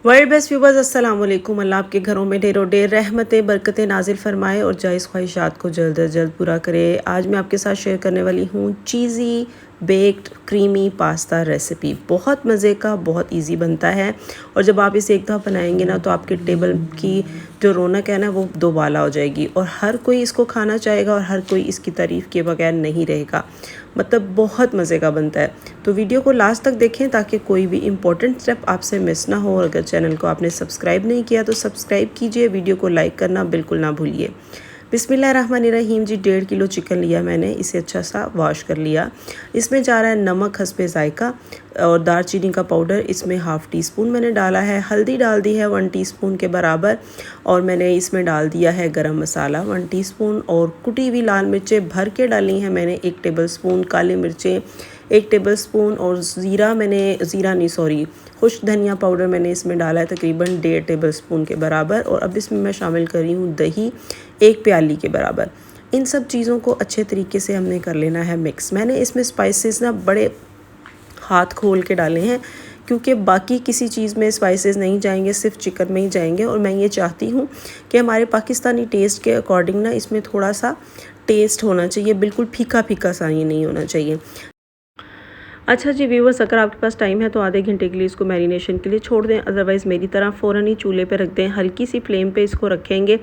World best viewers अस्सलाम वालेकुम। अल्लाह आपके घरों में ढेरों ढेर रहमतें बरकतें नाजिल फरमाए और जायज़ ख्वाहिशात को जल्द अज जल्द पूरा करे। आज मैं आपके साथ शेयर करने वाली हूँ चीज़ी बेक्ड क्रीमी पास्ता रेसिपी। बहुत मज़े का, बहुत इजी बनता है और जब आप इसे एक दफ़ा बनाएंगे ना तो आपके टेबल की जो रौनक है ना वो दोबाला हो जाएगी और हर कोई इसको खाना चाहेगा और हर कोई इसकी तारीफ़ के बगैर नहीं रहेगा। मतलब बहुत मज़े का बनता है। तो वीडियो को लास्ट तक देखें ताकि कोई भी इम्पोर्टेंट स्टेप आपसे मिस ना हो। और अगर चैनल को आपने सब्सक्राइब नहीं किया तो सब्सक्राइब कीजिए। वीडियो को लाइक करना बिल्कुल ना भूलिए। बिस्मिल्लाहिर्रहमानिर्रहीम जी। 1.5 किलो चिकन लिया मैंने, इसे अच्छा सा वॉश कर लिया। इसमें जा रहा है नमक हस्बे ज़ायका और दालचीनी का पाउडर, इसमें हाफ़ टी स्पून मैंने डाला है। हल्दी डाल दी है 1 टीस्पून के बराबर और मैंने इसमें डाल दिया है गरम मसाला 1 टीस्पून और कुटी हुई लाल मिर्चें भर के डाली हैं मैंने 1 टेबलस्पून, काली मिर्चें 1 टेबलस्पून और खुश्क धनिया पाउडर मैंने इसमें डाला है तकरीबन 1.5 टेबलस्पून के बराबर। और अब इसमें मैं शामिल कर रही हूँ दही 1 प्याली के बराबर। इन सब चीज़ों को अच्छे तरीके से हमने कर लेना है मिक्स। मैंने इसमें स्पाइसेस ना बड़े हाथ खोल के डाले हैं क्योंकि बाकी किसी चीज़ में स्पाइसेस नहीं जाएंगे, सिर्फ चिकन में ही जाएंगे। और मैं ये चाहती हूँ कि हमारे पाकिस्तानी टेस्ट के अकॉर्डिंग ना इसमें थोड़ा सा टेस्ट होना चाहिए, बिल्कुल फीका फीका सा ये नहीं होना चाहिए। अच्छा जी व्यूवर्स, अगर आपके पास टाइम है तो आधे घंटे के लिए इसको मैरिनेशन के लिए छोड़ दें, अदरवाइज़ मेरी तरह फ़ौरन ही चूल्हे पे रख दें। हल्की सी फ्लेम पे इसको रखेंगे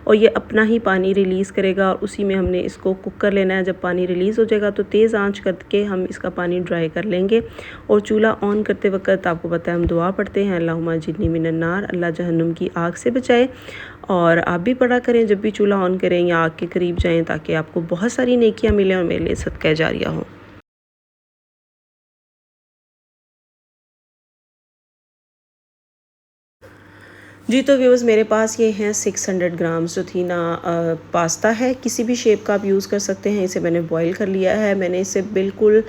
और ये अपना ही पानी रिलीज़ करेगा और उसी में हमने इसको कुक कर लेना है। जब पानी रिलीज़ हो जाएगा तो तेज़ आंच करके हम इसका पानी ड्राई कर लेंगे। और चूल्हा ऑन करते वक्त आपको पता है हम दुआ पढ़ते हैं, अल्लाहुम्मा अजिरनी मिनन नार, अल्लाह जहन्नुम की आग से बचाए। और आप भी पढ़ा करें जब भी चूल्हा ऑन करें या आग के करीब जाएँ ताकि आपको बहुत सारी नेकियाँ मिलें और मेरे लिए सदका जारिया हो। जी तो व्यूअर्स, मेरे पास ये हैं 600 ग्राम्स जो थी ना पास्ता है। किसी भी शेप का आप यूज़ कर सकते हैं। इसे मैंने बॉईल कर लिया है। मैंने इसे बिल्कुल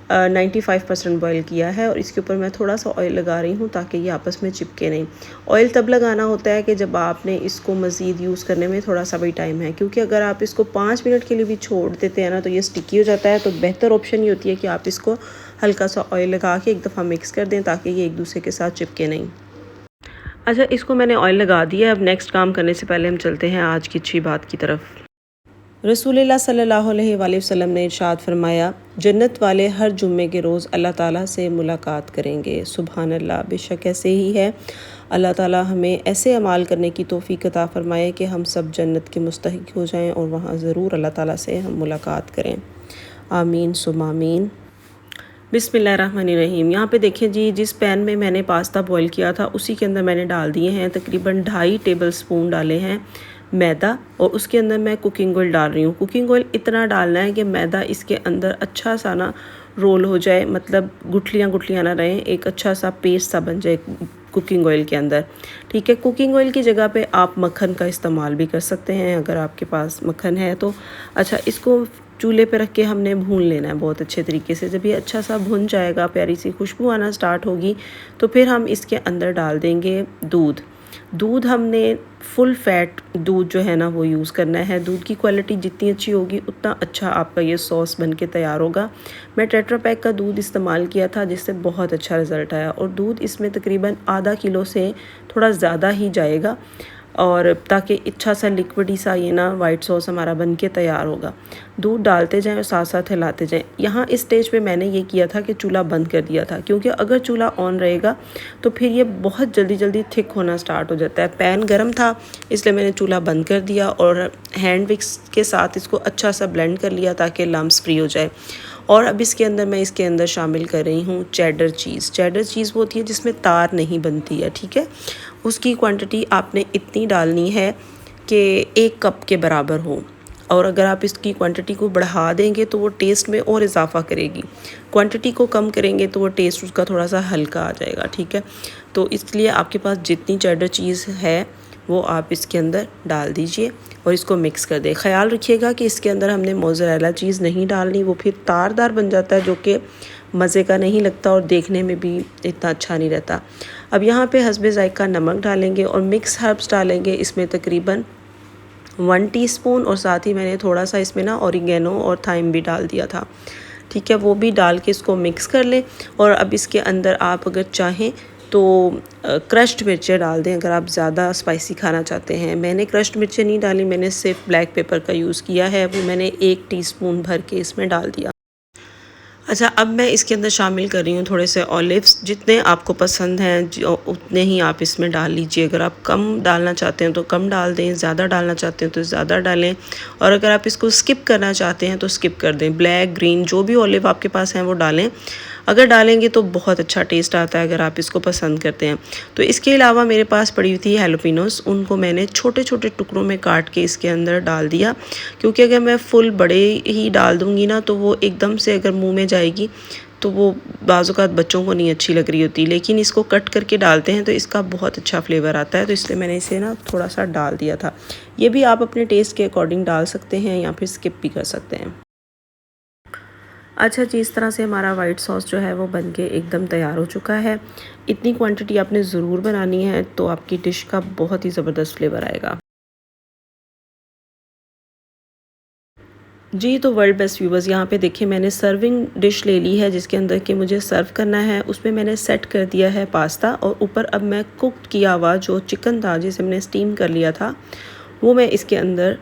95% बॉईल किया है और इसके ऊपर मैं थोड़ा सा ऑयल लगा रही हूँ ताकि ये आपस में चिपके नहीं। ऑयल तब लगाना होता है कि जब आपने इसको मज़ीद यूज़ करने में थोड़ा सा भी टाइम है, क्योंकि अगर आप इसको 5 मिनट के लिए भी छोड़ देते हैं ना तो ये स्टिकी हो जाता है। तो बेहतर ऑप्शन ये होती है कि आप इसको हल्का सा ऑयल लगा के एक दफ़ा मिक्स कर दें ताकि ये एक दूसरे के साथ चिपके नहीं। अच्छा, इसको मैंने ऑयल लगा दिया। अब नेक्स्ट काम करने से पहले हम चलते हैं आज की अच्छी बात की तरफ। रसूलुल्लाह सल्लल्लाहु अलैहि वसल्लम ने इरशाद फरमाया, जन्नत वाले हर जुम्मे के रोज़ अल्लाह ताला से मुलाकात करेंगे। सुभान अल्लाह, बेशक ऐसे ही है। अल्लाह ताला हमें ऐसे अमाल करने की तौफीक अता फरमाए कि हम सब जन्नत के मुस्तहिक हो जाएं और वहाँ ज़रूर अल्लाह ताला से हम मुलाकात करें। आमीन सुम आमीन। बिस्मिल्लाहिर्रहमानिर्रहीम। यहाँ पे देखिए जी, जिस पैन में मैंने पास्ता बॉईल किया था उसी के अंदर मैंने डाल दिए हैं तकरीबन 2.5 टेबलस्पून डाले हैं मैदा और उसके अंदर मैं कुकिंग ऑयल डाल रही हूँ। कुकिंग ऑयल इतना डालना है कि मैदा इसके अंदर अच्छा सा ना रोल हो जाए, मतलब गुठलियाँ गुठलियाँ ना रहें, एक अच्छा सा पेस्ट सा बन जाए कुकिंग ऑयल के अंदर। ठीक है, कुकिंग ऑयल की जगह पे आप मक्खन का इस्तेमाल भी कर सकते हैं अगर आपके पास मक्खन है तो। अच्छा, इसको चूल्हे पे रख के हमने भून लेना है बहुत अच्छे तरीके से। जब ये अच्छा सा भुन जाएगा, प्यारी सी खुशबू आना स्टार्ट होगी, तो फिर हम इसके अंदर डाल देंगे दूध हमने फुल फैट दूध जो है ना वो यूज़ करना है। दूध की क्वालिटी जितनी अच्छी होगी उतना अच्छा आपका ये सॉस बन के तैयार होगा। मैं टेट्रा पैक का दूध इस्तेमाल किया था जिससे बहुत अच्छा रिज़ल्ट आया और दूध इसमें तकरीबन आधा किलो से थोड़ा ज़्यादा ही जाएगा और ताकि अच्छा सा लिक्विडी सा ये ना वाइट सॉस हमारा बन के तैयार होगा। दूध डालते जाएं और साथ साथ हिलाते जाएं। यहाँ इस स्टेज पे मैंने ये किया था कि चूल्हा बंद कर दिया था, क्योंकि अगर चूल्हा ऑन रहेगा तो फिर ये बहुत जल्दी जल्दी थिक होना स्टार्ट हो जाता है। पैन गर्म था इसलिए मैंने चूल्हा बंद कर दिया और हैंड विक्स के साथ इसको अच्छा सा ब्लेंड कर लिया ताकि लम्स फ्री हो जाए। और अब इसके अंदर शामिल कर रही हूँ चेडर चीज़। चेडर चीज़ वो होती है जिसमें तार नहीं बनती है, ठीक है। उसकी क्वांटिटी आपने इतनी डालनी है कि 1 कप के बराबर हो और अगर आप इसकी क्वांटिटी को बढ़ा देंगे तो वो टेस्ट में और इजाफा करेगी। क्वांटिटी को कम करेंगे तो वो टेस्ट उसका थोड़ा सा हल्का आ जाएगा, ठीक है। तो इसलिए आपके पास जितनी चेडर चीज़ है वो आप इसके अंदर डाल दीजिए और इसको मिक्स कर दें। ख्याल रखिएगा कि इसके अंदर हमने मोज़रेला चीज़ नहीं डालनी, वो फिर तारदार बन जाता है जो कि मज़े का नहीं लगता और देखने में भी इतना अच्छा नहीं रहता। अब यहाँ पे हस्बे ज़ायका नमक डालेंगे और मिक्स हर्ब्स डालेंगे इसमें तकरीबन 1 टीस्पून और साथ ही मैंने थोड़ा सा इसमें ना ऑरिगेनो और थाइम भी डाल दिया था, ठीक है। वो भी डाल के इसको मिक्स कर लें और अब इसके अंदर आप अगर चाहें तो क्रश्ड मिर्चें डाल दें अगर आप ज़्यादा स्पाइसी खाना चाहते हैं। मैंने क्रश्ड मिर्चें नहीं डाली, मैंने सिर्फ ब्लैक पेपर का यूज़ किया है, वो मैंने 1 टीस्पून भर के इसमें डाल दिया। अच्छा, अब मैं इसके अंदर शामिल कर रही हूँ थोड़े से ऑलिव्स। जितने आपको पसंद हैं उतने ही आप इसमें डाल लीजिए। अगर आप कम डालना चाहते हैं तो कम डाल दें, ज़्यादा डालना चाहते हैं तो ज़्यादा डालें, और अगर आप इसको स्किप करना चाहते हैं तो स्किप कर दें। ब्लैक, ग्रीन जो भी ऑलिव आपके पास हैं वो डालें। अगर डालेंगे तो बहुत अच्छा टेस्ट आता है अगर आप इसको पसंद करते हैं। तो इसके अलावा मेरे पास पड़ी हुई थी हैलोपिनोस, उनको मैंने छोटे छोटे टुकड़ों में काट के इसके अंदर डाल दिया, क्योंकि अगर मैं फुल बड़े ही डाल दूँगी ना तो वो एकदम से अगर मुंह में जाएगी तो वो बाज़-औक़ात बच्चों को नहीं अच्छी लग रही होती, लेकिन इसको कट करके डालते हैं तो इसका बहुत अच्छा फ्लेवर आता है। तो इसलिए मैंने इसे ना थोड़ा सा डाल दिया था। ये भी आप अपने टेस्ट के अकॉर्डिंग डाल सकते हैं या फिर स्किप भी कर सकते हैं। अच्छा जी, इस तरह से हमारा वाइट सॉस जो है वो बन के एकदम तैयार हो चुका है। इतनी क्वांटिटी आपने ज़रूर बनानी है तो आपकी डिश का बहुत ही ज़बरदस्त फ्लेवर आएगा। जी, तो वर्ल्ड बेस्ट व्यूवर्स, यहाँ पे देखिए मैंने सर्विंग डिश ले ली है जिसके अंदर कि मुझे सर्व करना है। उसमें मैंने सेट कर दिया है पास्ता, और ऊपर अब मैं कुक्ड किया हुआ जो चिकन था जिसे मैंने स्टीम कर लिया था वो मैं इसके अंदर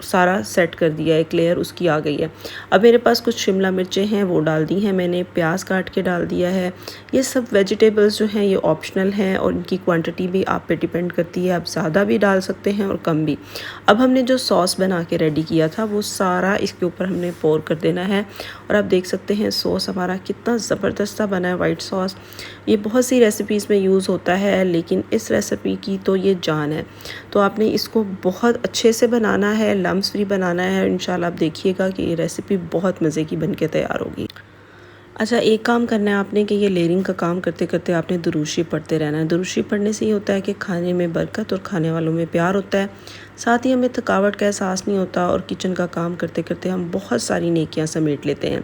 सारा सेट कर दिया, एक लेयर उसकी आ गई है। अब मेरे पास कुछ शिमला मिर्चें हैं वो डाल दी हैं मैंने, प्याज काट के डाल दिया है। ये सब वेजिटेबल्स जो हैं ये ऑप्शनल हैं और इनकी क्वांटिटी भी आप पे डिपेंड करती है, आप ज़्यादा भी डाल सकते हैं और कम भी। अब हमने जो सॉस बना के रेडी किया था वो सारा इसके ऊपर हमने पोर कर देना है, और आप देख सकते हैं सॉस हमारा कितना ज़बरदस्त सा बना है। वाइट सॉस ये बहुत सी रेसिपीज़ में यूज़ होता है, लेकिन इस रेसिपी की तो ये जान है। तो आपने इसको बहुत अच्छे से बनाना है, लम्स फ्री बनाना है, इंशाल्लाह आप देखिएगा कि ये रेसिपी बहुत मज़े की बन के तैयार होगी। अच्छा, एक काम करना है आपने कि ये लेयरिंग का काम करते करते आपने दुरूद शरीफ पढ़ते रहना है। दुरूद शरीफ पढ़ने से ये होता है कि खाने में बरकत और खाने वालों में प्यार होता है। साथ ही हमें थकावट का एहसास नहीं होता, और किचन का काम करते करते हम बहुत सारी नेकियां समेट लेते हैं।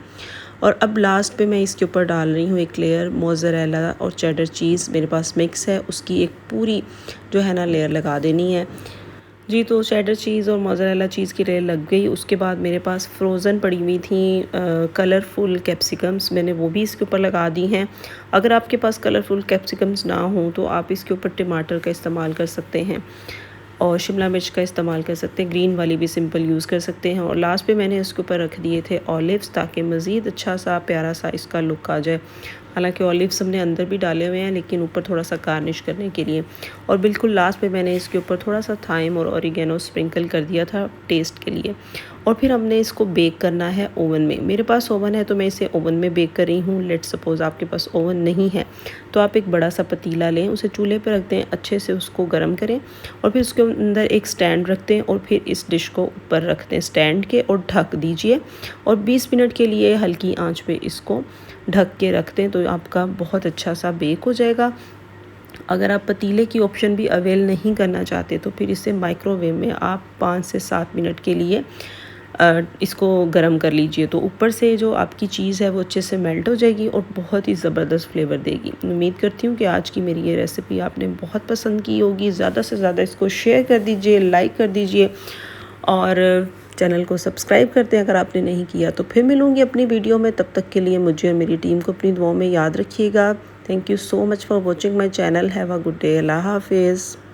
और अब लास्ट पे मैं इसके ऊपर डाल रही हूँ एक लेयर मोज़रेला और चेडर चीज़, मेरे पास मिक्स है, उसकी एक पूरी जो है ना लेयर लगा देनी है। जी, तो चेडर चीज़ और मोज़रेला चीज़ की लेयर लग गई। उसके बाद मेरे पास फ्रोज़न पड़ी हुई थी कलरफुल कैप्सिकम्स, मैंने वो भी इसके ऊपर लगा दी हैं। अगर आपके पास कलरफुल कैप्सिकम्स ना हों तो आप इसके ऊपर टमाटर का इस्तेमाल कर सकते हैं और शिमला मिर्च का इस्तेमाल कर सकते हैं, ग्रीन वाली भी सिंपल यूज़ कर सकते हैं। और लास्ट पे मैंने इसके ऊपर रख दिए थे ऑलिव्स, ताकि मज़ीद अच्छा सा प्यारा सा इसका लुक आ जाए। हालांकि ऑलिव्स हमने अंदर भी डाले हुए हैं, लेकिन ऊपर थोड़ा सा गार्निश करने के लिए। और बिल्कुल लास्ट पे मैंने इसके ऊपर थोड़ा सा थाइम और ऑरिगेनो स्प्रिंकल कर दिया था टेस्ट के लिए। और फिर हमने इसको बेक करना है ओवन में। मेरे पास ओवन है तो मैं इसे ओवन में बेक कर रही हूँ। लेट्स सपोज़ आपके पास ओवन नहीं है तो आप एक बड़ा सा पतीला लें, उसे चूल्हे पर रख दें, अच्छे से उसको गर्म करें, और फिर उसके अंदर एक स्टैंड रख दें, और फिर इस डिश को ऊपर रख दें स्टैंड के और ढक दीजिए, और 20 मिनट के लिए हल्की आंच पे इसको ढक के रख दें, तो आपका बहुत अच्छा सा बेक हो जाएगा। अगर आप पतीले की ऑप्शन भी अवेल नहीं करना चाहते तो फिर इसे माइक्रोवेव में आप 5 से 7 मिनट के लिए इसको गर्म कर लीजिए, तो ऊपर से जो आपकी चीज़ है वो अच्छे से मेल्ट हो जाएगी और बहुत ही ज़बरदस्त फ्लेवर देगी। उम्मीद करती हूँ कि आज की मेरी ये रेसिपी आपने बहुत पसंद की होगी। ज़्यादा से ज़्यादा इसको शेयर कर दीजिए, लाइक कर दीजिए, और चैनल को सब्सक्राइब करते हैं अगर आपने नहीं किया। तो फिर मिलूँगी अपनी वीडियो में, तब तक के लिए मुझे और मेरी टीम को अपनी दुआओं में याद रखिएगा। Thank you so much for watching my channel. Have a good day. अल्लाह हाफिज़।